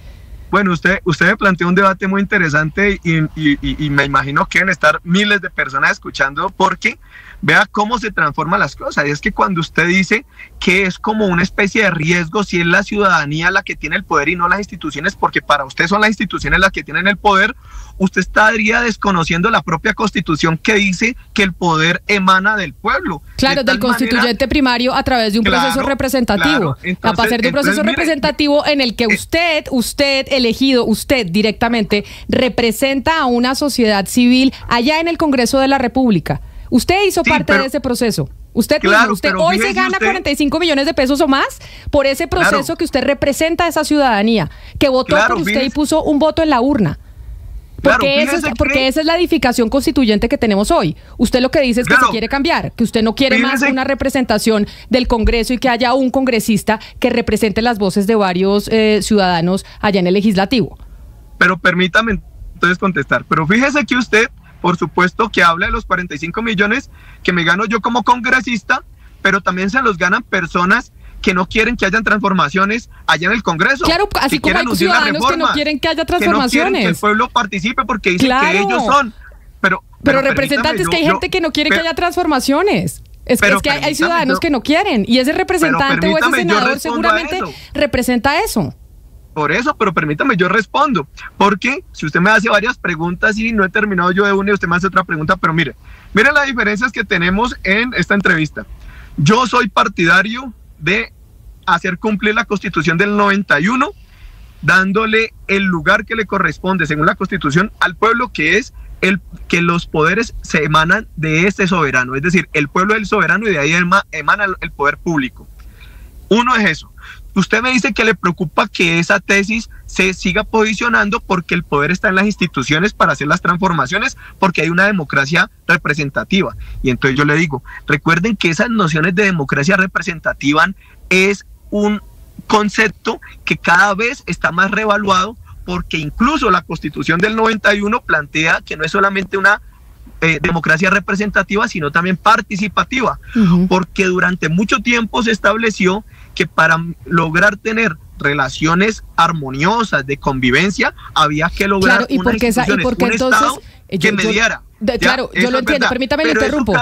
Bueno, usted me planteó un debate muy interesante y me imagino que deben estar miles de personas escuchando, porque vea cómo se transforman las cosas. Y es que cuando usted dice que es como una especie de riesgo si es la ciudadanía la que tiene el poder y no las instituciones, porque para usted son las instituciones las que tienen el poder, usted estaría desconociendo la propia Constitución que dice que el poder emana del pueblo. Claro, del constituyente primario a través de un proceso representativo. Entonces, a pasar de un proceso representativo en el que usted elegido, usted directamente, representa a una sociedad civil allá en el Congreso de la República. Usted hizo parte de ese proceso. Usted hoy se gana 45 millones de pesos o más por ese proceso que usted representa a esa ciudadanía, que votó por usted y puso un voto en la urna. Porque esa es la edificación constituyente que tenemos hoy. Usted lo que dice es que se quiere cambiar, que usted no quiere más una representación del Congreso y que haya un congresista que represente las voces de varios ciudadanos allá en el legislativo. pero permítame entonces contestar. Pero fíjese que usted, por supuesto, que habla de los 45 millones que me gano yo como congresista, pero también se los ganan personas que no quieren que hayan transformaciones allá en el Congreso. Claro, así como hay ciudadanos que no quieren que haya transformaciones. Que no quieren que el pueblo participe porque dicen que ellos son. Pero representantes, que hay gente que no quiere que haya transformaciones. Es que hay ciudadanos que no quieren. Y ese representante o ese senador seguramente representa eso. Por eso, pero permítame, yo respondo. Porque si usted me hace varias preguntas y no he terminado yo de una y usted me hace otra pregunta, pero mire las diferencias que tenemos en esta entrevista. Yo soy partidario de hacer cumplir la Constitución del 91, dándole el lugar que le corresponde según la Constitución al pueblo, que es que los poderes se emanan de este soberano, es decir, el pueblo es el soberano y de ahí emana el poder público. Uno es eso. Usted me dice que le preocupa que esa tesis se siga posicionando porque el poder está en las instituciones para hacer las transformaciones, porque hay una democracia representativa. Y entonces yo le digo, recuerden que esas nociones de democracia representativa es un concepto que cada vez está más revaluado, porque incluso la Constitución del 91 plantea que no es solamente una democracia representativa, sino también participativa, porque durante mucho tiempo se estableció que para lograr tener relaciones armoniosas de convivencia había que lograr un Estado que mediara. Claro, yo lo entiendo, permítame, le interrumpo.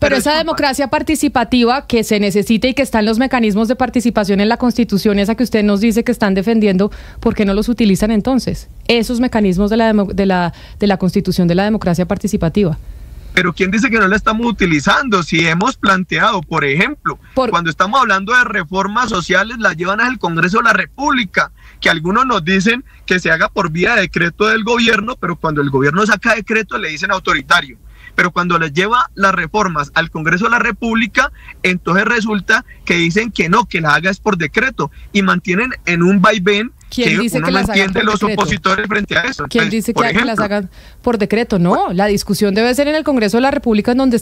Pero esa democracia participativa que se necesita y que están los mecanismos de participación en la Constitución, esa que usted nos dice que están defendiendo, ¿por qué no los utilizan entonces? Esos mecanismos de la Constitución de la democracia participativa. Pero ¿quién dice que no la estamos utilizando? Si hemos planteado, por ejemplo, cuando estamos hablando de reformas sociales, las llevan al Congreso de la República, que algunos nos dicen que se haga por vía de decreto del gobierno, pero cuando el gobierno saca decreto le dicen autoritario. Pero cuando les lleva las reformas al Congreso de la República, entonces resulta que dicen que no, que la haga es por decreto, y mantienen en un vaivén ¿Quién dice que las hagan por los decreto? Opositores frente a eso. ¿Quién dice que las hagan por decreto? No, la discusión debe ser en el Congreso de la República, en donde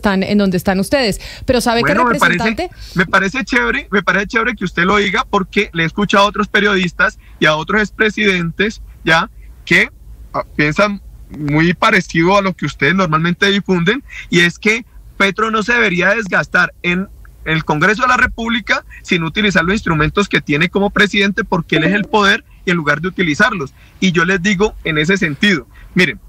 están ustedes. Pero ¿sabe qué, representante? Me parece chévere que usted lo diga, porque le he escuchado a otros periodistas y a otros expresidentes ya que piensan muy parecido a lo que ustedes normalmente difunden, y es que Petro no se debería desgastar en el Congreso de la República sin utilizar los instrumentos que tiene como presidente, porque él es el poder, y en lugar de utilizarlos. Y yo les digo en ese sentido, miren,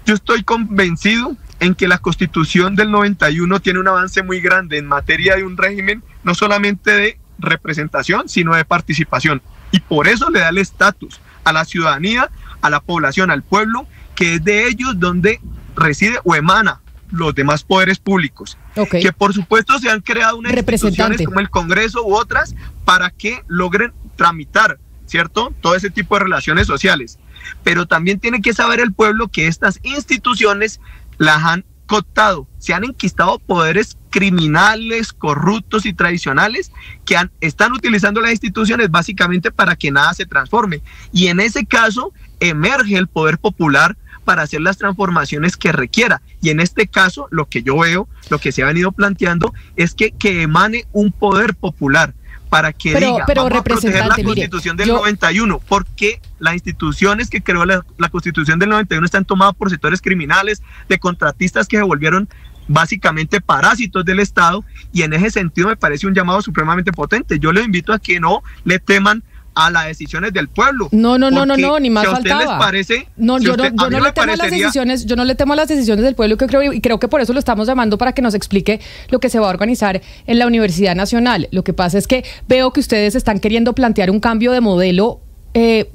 yo estoy convencido en que la Constitución del 91 tiene un avance muy grande en materia de un régimen no solamente de representación, sino de participación, y por eso le da el estatus a la ciudadanía, a la población, al pueblo, que es de ellos donde reside o emana los demás poderes públicos. Que por supuesto se han creado unas instituciones como el Congreso u otras para que logren tramitar, ¿cierto?, todo ese tipo de relaciones sociales. Pero también tiene que saber el pueblo que estas instituciones las han cooptado, se han enquistado poderes criminales, corruptos y tradicionales que están utilizando las instituciones básicamente para que nada se transforme. Y en ese caso emerge el poder popular para hacer las transformaciones que requiera. Y en este caso, lo que yo veo, lo que se ha venido planteando, es que emane un poder popular para que diga, vamos a proteger la Constitución del 91, porque las instituciones que creó la Constitución del 91 están tomadas por sectores criminales, de contratistas que se volvieron básicamente parásitos del Estado, y en ese sentido me parece un llamado supremamente potente. Yo les invito a que no le teman a las decisiones del pueblo. No, ni más si faltaba. ¿Les parece? No, yo no le temo a las decisiones, yo no le temo a las decisiones del pueblo, creo que por eso lo estamos llamando, para que nos explique lo que se va a organizar en la Universidad Nacional. Lo que pasa es que veo que ustedes están queriendo plantear un cambio de modelo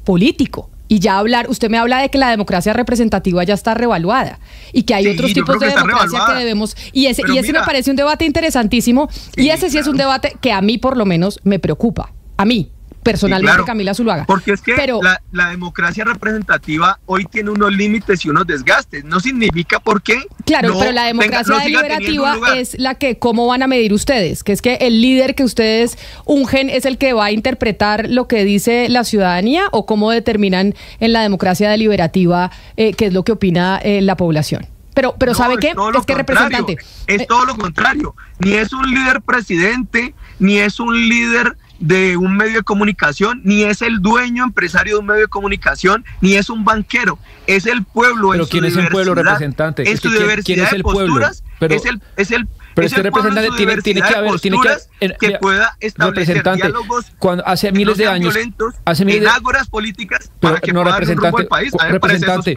político. Y ya usted me habla de que la democracia representativa ya está revaluada y que hay otros tipos de democracia que debemos, y ese me parece un debate interesantísimo, y ese sí es un debate que a mí por lo menos me preocupa, a mí personalmente, claro, Camila Zuluaga. Porque es que la democracia representativa hoy tiene unos límites y unos desgastes. No significa por qué. Claro, pero la democracia deliberativa es la que, ¿cómo van a medir ustedes? Que es que el líder que ustedes ungen es el que va a interpretar lo que dice la ciudadanía, o cómo determinan en la democracia deliberativa qué es lo que opina la población. Pero no, ¿sabe qué? Es que representante. Es todo lo contrario. Ni es un líder presidente, ni es un líder de un medio de comunicación, ni es el dueño empresario de un medio de comunicación, ni es un banquero, es el pueblo. Pero ¿quién es el pueblo, representante? En su diversidad de posturas, es el representante tiene que pueda establecer diálogos cuando hace miles de años en ágoras políticas para que pueda dar un rumbo al país. Representante,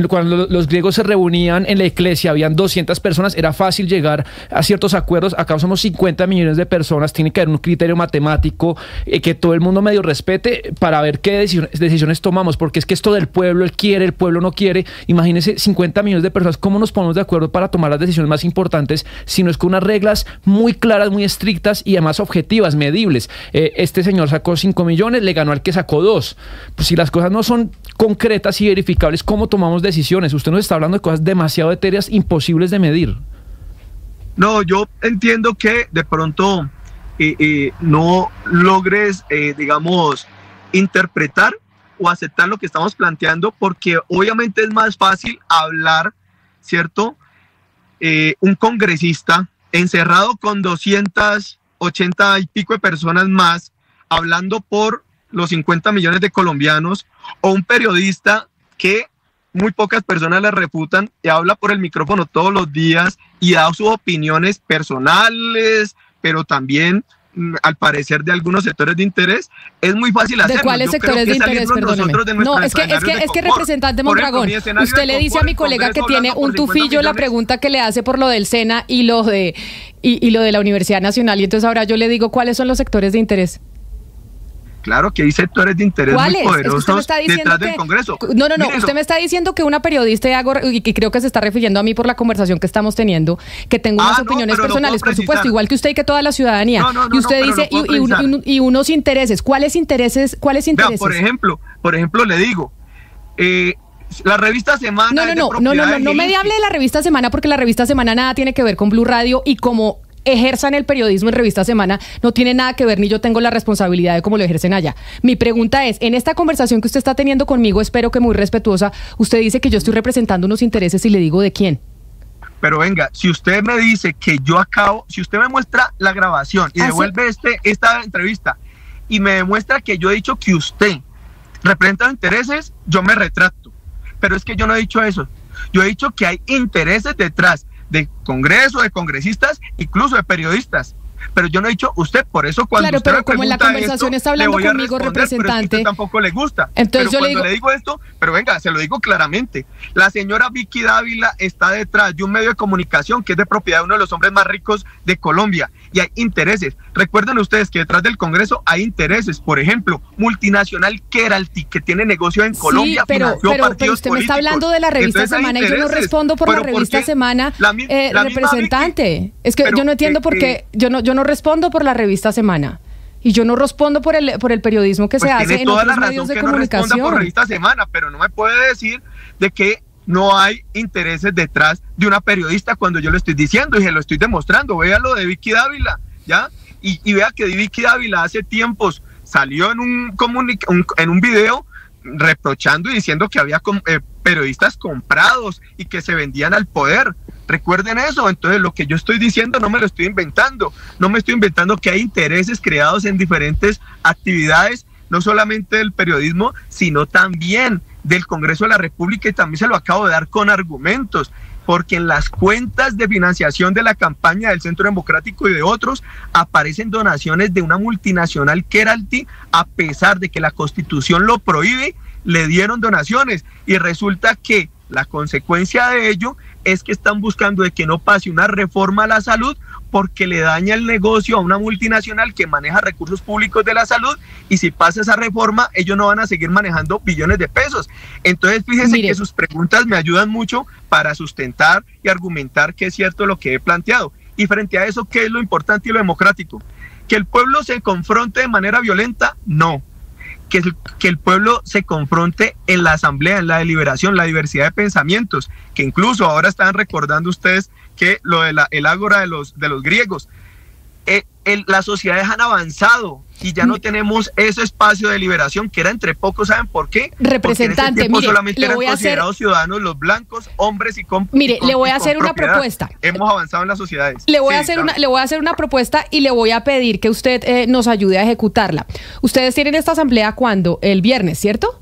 cuando los griegos se reunían en la iglesia, habían 200 personas, era fácil llegar a ciertos acuerdos. Acá somos 50 millones de personas, tiene que haber un criterio matemático que todo el mundo medio respete para ver qué decisiones tomamos, porque es que esto del pueblo, él quiere, el pueblo no quiere. Imagínense 50 millones de personas, ¿cómo nos ponemos de acuerdo para tomar las decisiones más importantes si no es con unas reglas muy claras, muy estrictas y además objetivas, medibles? Este señor sacó 5 millones, le ganó al que sacó 2. Pues si las cosas no son concretas y verificables, ¿cómo tomamos decisiones? Usted nos está hablando de cosas demasiado etéreas, imposibles de medir. No, yo entiendo que de pronto no logres, digamos, interpretar o aceptar lo que estamos planteando, porque obviamente es más fácil hablar, ¿cierto? Un congresista encerrado con 280 y pico de personas más, hablando por los 50 millones de colombianos, o un periodista que muy pocas personas le refutan y habla por el micrófono todos los días y da sus opiniones personales, pero también al parecer de algunos sectores de interés. Es muy fácil hacerlo. ¿De cuáles sectores de interés? Perdóneme. No, es que representante Mondragón, usted le dice a mi colega que tiene un tufillo la pregunta que le hace por lo del SENA y lo de la Universidad Nacional, y entonces ahora yo le digo cuáles son los sectores de interés. Claro que hay sectores de interés muy poderosos detrás del Congreso. No, usted me está diciendo que una periodista, y que creo que se está refiriendo a mí por la conversación que estamos teniendo, que tengo unas opiniones personales, por supuesto, igual que usted y que toda la ciudadanía. Y usted dice, y unos intereses. ¿Cuáles intereses? Vea, por ejemplo, le digo, la revista Semana. No me hable de la revista Semana, porque la revista Semana nada tiene que ver con Blue Radio, y como ejerzan el periodismo en Revista Semana no tiene nada que ver, ni yo tengo la responsabilidad de cómo lo ejercen allá. Mi pregunta es, en esta conversación que usted está teniendo conmigo, espero que muy respetuosa, usted dice que yo estoy representando unos intereses, y le digo ¿de quién? Pero venga, si usted me dice que si usted me muestra la grabación y devuelve esta entrevista y me demuestra que yo he dicho que usted representa intereses, yo me retracto. Pero es que yo no he dicho eso. Yo he dicho que hay intereses detrás de Congreso, de congresistas, incluso de periodistas. Pero yo no he dicho usted, por eso cuando claro, usted pero como en la conversación está hablando conmigo, representante, pero es que tampoco le gusta. Entonces pero yo le digo esto, pero venga, se lo digo claramente. La señora Vicky Dávila está detrás de un medio de comunicación que es de propiedad de uno de los hombres más ricos de Colombia, y hay intereses. Recuerden ustedes que detrás del Congreso hay intereses. Por ejemplo, multinacional Keralty, que tiene negocio en Colombia, pero usted me está hablando de la revista Semana y yo no respondo por la revista Semana, representante. Es que yo no entiendo por qué yo no respondo por la revista Semana, y yo no respondo por el periodismo que se hace en otros medios de comunicación. Por revista Semana, pero no me puede decir de que no hay intereses detrás de una periodista cuando yo lo estoy diciendo y se lo estoy demostrando. Vea lo de Vicky Dávila, ¿ya? Y vea que Vicky Dávila hace tiempos salió en un video reprochando y diciendo que había periodistas comprados y que se vendían al poder. Recuerden eso. Entonces lo que yo estoy diciendo no me lo estoy inventando. No me estoy inventando que hay intereses creados en diferentes actividades, no solamente del periodismo, sino también del Congreso de la República, y también se lo acabo de dar con argumentos, porque en las cuentas de financiación de la campaña del Centro Democrático y de otros aparecen donaciones de una multinacional Keralty, a pesar de que la Constitución lo prohíbe, le dieron donaciones, y resulta que la consecuencia de ello es que están buscando de que no pase una reforma a la salud, porque le daña el negocio a una multinacional que maneja recursos públicos de la salud, y si pasa esa reforma, ellos no van a seguir manejando billones de pesos. Entonces, fíjense que sus preguntas me ayudan mucho para sustentar y argumentar que es cierto lo que he planteado. Y frente a eso, ¿qué es lo importante y lo democrático? ¿Que el pueblo se confronte de manera violenta? No. Que el pueblo se confronte en la asamblea, en la deliberación, la diversidad de pensamientos, que incluso ahora están recordando ustedes que lo de el ágora de los griegos. Las sociedades han avanzado y ya no tenemos ese espacio de liberación que era entre pocos. ¿Saben por qué? Representante, porque en ese mire, solamente le eran voy a considerados ciudadanos los blancos, hombres y con Mire, le voy a hacer una propiedad. propuesta. Hemos avanzado en las sociedades. Le voy a hacer una propuesta y le voy a pedir que usted nos ayude a ejecutarla. Ustedes tienen esta asamblea ¿cuándo? El viernes, ¿cierto?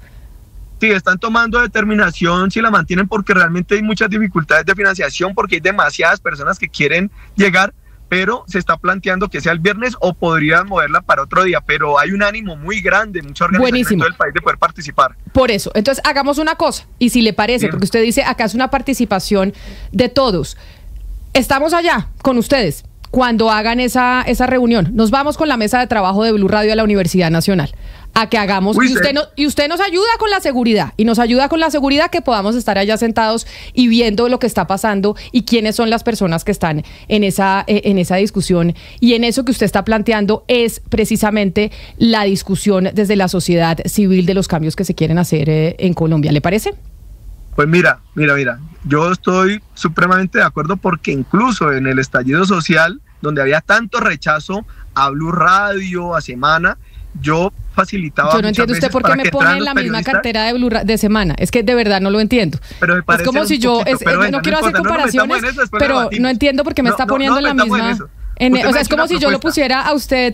Sí, están tomando determinación si la mantienen, porque realmente hay muchas dificultades de financiación, porque hay demasiadas personas que quieren llegar, pero se está planteando que sea el viernes o podrían moverla para otro día, pero hay un ánimo muy grande, mucha organización en todo el país de poder participar. Por eso, entonces hagamos una cosa, y si le parece, porque usted dice acá es una participación de todos, estamos allá con ustedes cuando hagan esa reunión, nos vamos con la mesa de trabajo de Blue Radio a la Universidad Nacional a que hagamos, y usted nos ayuda con la seguridad, y nos ayuda con la seguridad que podamos estar allá sentados y viendo lo que está pasando y quiénes son las personas que están en esa discusión, y en eso que usted está planteando es precisamente la discusión desde la sociedad civil de los cambios que se quieren hacer en Colombia. ¿Le parece? Pues mira, yo estoy supremamente de acuerdo, porque incluso en el estallido social, donde había tanto rechazo a Blue Radio, a Semana, yo facilitaba. Yo no entiendo usted por qué me pone en la misma cartera de Blue de Semana. Es que de verdad no lo entiendo. Pero me parece es como si yo, no quiero hacer comparaciones, pero no entiendo por qué me está poniendo en la misma. O sea, es como si yo lo pusiera a usted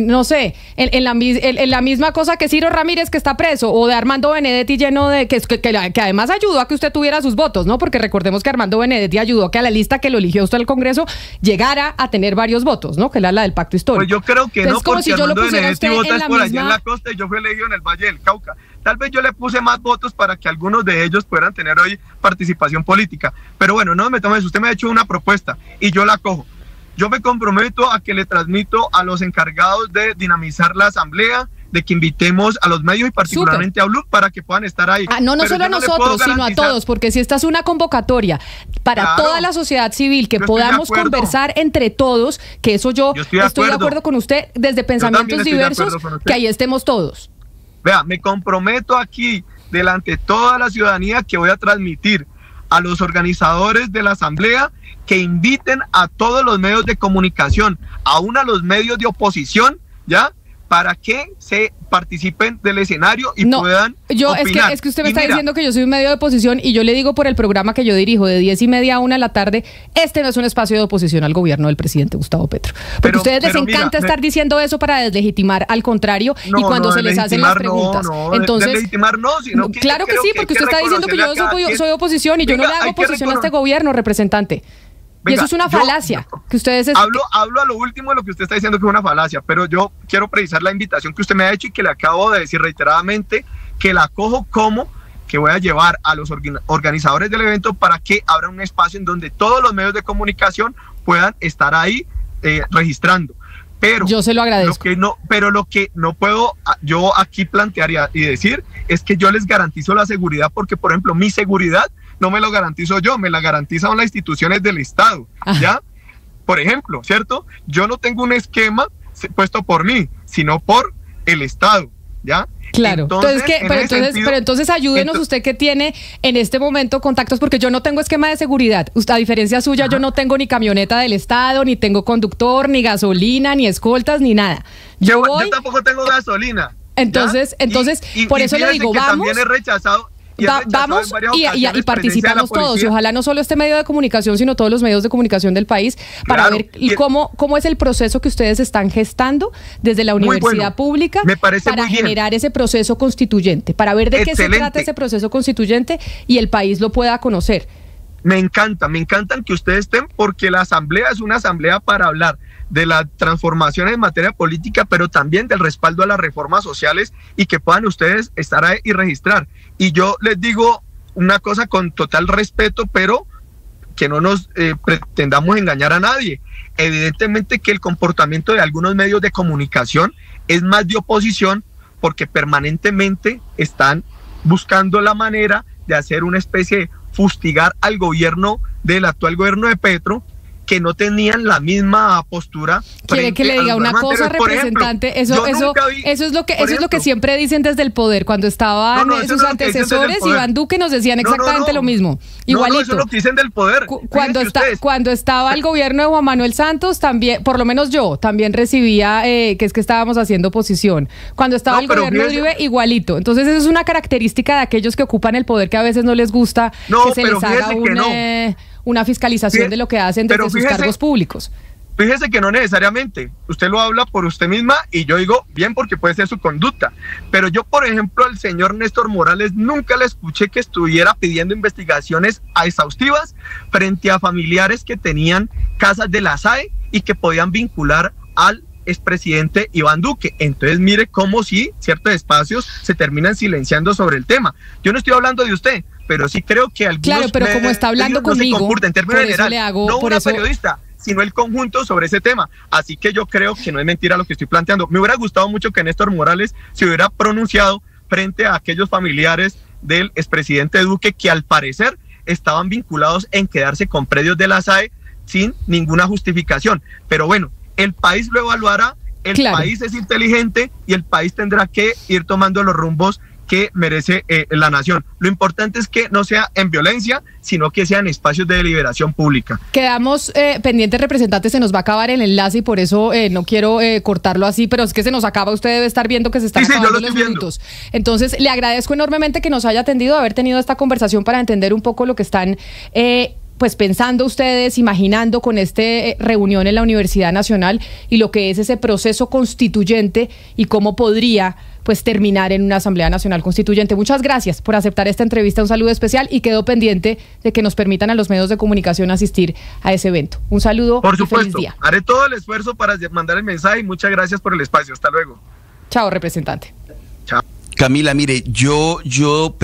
no sé, en la misma cosa que Ciro Ramírez, que está preso, o de Armando Benedetti, lleno de que además ayudó a que usted tuviera sus votos, ¿no? Porque recordemos que Armando Benedetti ayudó a que a la lista que lo eligió usted al Congreso llegara a tener varios votos, ¿no? Que era la del Pacto Histórico. Pues yo creo que entonces, no, porque si Armando Benedetti vota por allá en la costa y yo fui elegido en el Valle del Cauca. Tal vez yo le puse más votos para que algunos de ellos puedan tener hoy participación política. Pero bueno, no me tomes, usted me ha hecho una propuesta y yo la cojo. Yo me comprometo a que le transmito a los encargados de dinamizar la asamblea, de que invitemos a los medios y particularmente a Blue para que puedan estar ahí. No solo a nosotros, sino a todos, porque si esta es una convocatoria para toda la sociedad civil, que podamos conversar entre todos, que eso yo estoy de acuerdo con usted, desde pensamientos diversos, que ahí estemos todos. Vea, me comprometo aquí, delante de toda la ciudadanía, que voy a transmitir a los organizadores de la asamblea que inviten a todos los medios de comunicación, aún a los medios de oposición, ¿ya? Para que se participen del escenario y puedan opinar. Es que usted me está diciendo que yo soy un medio de oposición, y yo le digo por el programa que yo dirijo de 10:30 a 1 de la tarde, este no es un espacio de oposición al gobierno del presidente Gustavo Petro. Porque a ustedes les encanta estar diciendo eso para deslegitimar, al contrario, y cuando se les hacen las preguntas. Entonces, deslegitimar no, sino que claro que sí, porque usted está diciendo que yo soy oposición y yo no le hago oposición a este gobierno, representante. Venga, y eso es una falacia que ustedes... Hablo a lo último de lo que usted está diciendo, que es una falacia, pero yo quiero precisar la invitación que usted me ha hecho y que le acabo de decir reiteradamente, que la cojo como que voy a llevar a los organizadores del evento para que abra un espacio en donde todos los medios de comunicación puedan estar ahí registrando. Pero yo se lo agradezco. Lo que no puedo yo aquí plantear y decir es que yo les garantizo la seguridad, porque, por ejemplo, mi seguridad no me lo garantizo yo, me la garantizan las instituciones del Estado, ¿ya? Por ejemplo, ¿cierto? Yo no tengo un esquema puesto por mí, sino por el Estado, ¿ya? Claro, entonces ayúdenos usted, que tiene en este momento contactos, porque yo no tengo esquema de seguridad. A diferencia suya, yo no tengo ni camioneta del Estado, ni tengo conductor, ni gasolina, ni escoltas, ni nada. Yo tampoco tengo gasolina. Entonces, por eso le digo, vamos. También he rechazado. Vamos y participamos todos, y ojalá no solo este medio de comunicación, sino todos los medios de comunicación del país, para ver cómo es el proceso que ustedes están gestando desde la universidad pública para generar ese proceso constituyente, para ver de qué se trata ese proceso constituyente y el país lo pueda conocer. Me encantan que ustedes estén, porque la asamblea es una asamblea para hablar de la transformación en materia política, pero también del respaldo a las reformas sociales, y que puedan ustedes estar ahí y registrar. Y yo les digo una cosa con total respeto, pero que no nos pretendamos engañar a nadie. Evidentemente que el comportamiento de algunos medios de comunicación es más de oposición, porque permanentemente están buscando la manera de hacer una especie de fustigar al gobierno, del actual gobierno de Petro, que no tenían la misma postura. Quiere que le diga una cosa, representante. Eso es lo que siempre dicen desde el poder. Cuando estaban sus antecesores, Iván Duque, nos decían exactamente lo mismo. Igualito. Eso es lo que dicen del poder. Cuando estaba el gobierno de Juan Manuel Santos, también, por lo menos yo, también recibía que es que estábamos haciendo oposición. Cuando estaba el gobierno de Uribe, igualito. Entonces, eso es una característica de aquellos que ocupan el poder, que a veces no les gusta que se les haga una fiscalización de lo que hacen desde sus cargos públicos. Fíjese que no necesariamente. Usted lo habla por usted misma y yo digo bien porque puede ser su conducta. Pero yo, por ejemplo, al señor Néstor Morales nunca le escuché que estuviera pidiendo investigaciones exhaustivas frente a familiares que tenían casas de la SAE y que podían vincular al expresidente Iván Duque. Entonces mire cómo sí ciertos espacios se terminan silenciando sobre el tema. Yo no estoy hablando de usted, pero sí creo que algunos... Claro, pero como está hablando conmigo, en términos general, no una periodista, sino el conjunto sobre ese tema. Así que yo creo que no es mentira lo que estoy planteando. Me hubiera gustado mucho que Néstor Morales se hubiera pronunciado frente a aquellos familiares del expresidente Duque que al parecer estaban vinculados en quedarse con predios de la SAE sin ninguna justificación. Pero bueno, el país lo evaluará, el país es inteligente y el país tendrá que ir tomando los rumbos que merece la nación. Lo importante es que no sea en violencia, sino que sean espacios de deliberación pública. Quedamos pendientes, representantes, se nos va a acabar el enlace y por eso no quiero cortarlo así, pero es que se nos acaba, usted debe estar viendo que se están acabando los minutos. Entonces, le agradezco enormemente que nos haya atendido, haber tenido esta conversación para entender un poco lo que están pues pensando ustedes, imaginando con esta reunión en la Universidad Nacional y lo que es ese proceso constituyente y cómo podría pues terminar en una Asamblea Nacional Constituyente. Muchas gracias por aceptar esta entrevista, un saludo especial y quedo pendiente de que nos permitan a los medios de comunicación asistir a ese evento. Un saludo y feliz día. Haré todo el esfuerzo para mandar el mensaje y muchas gracias por el espacio. Hasta luego. Chao, representante. Chao. Camila, mire, yo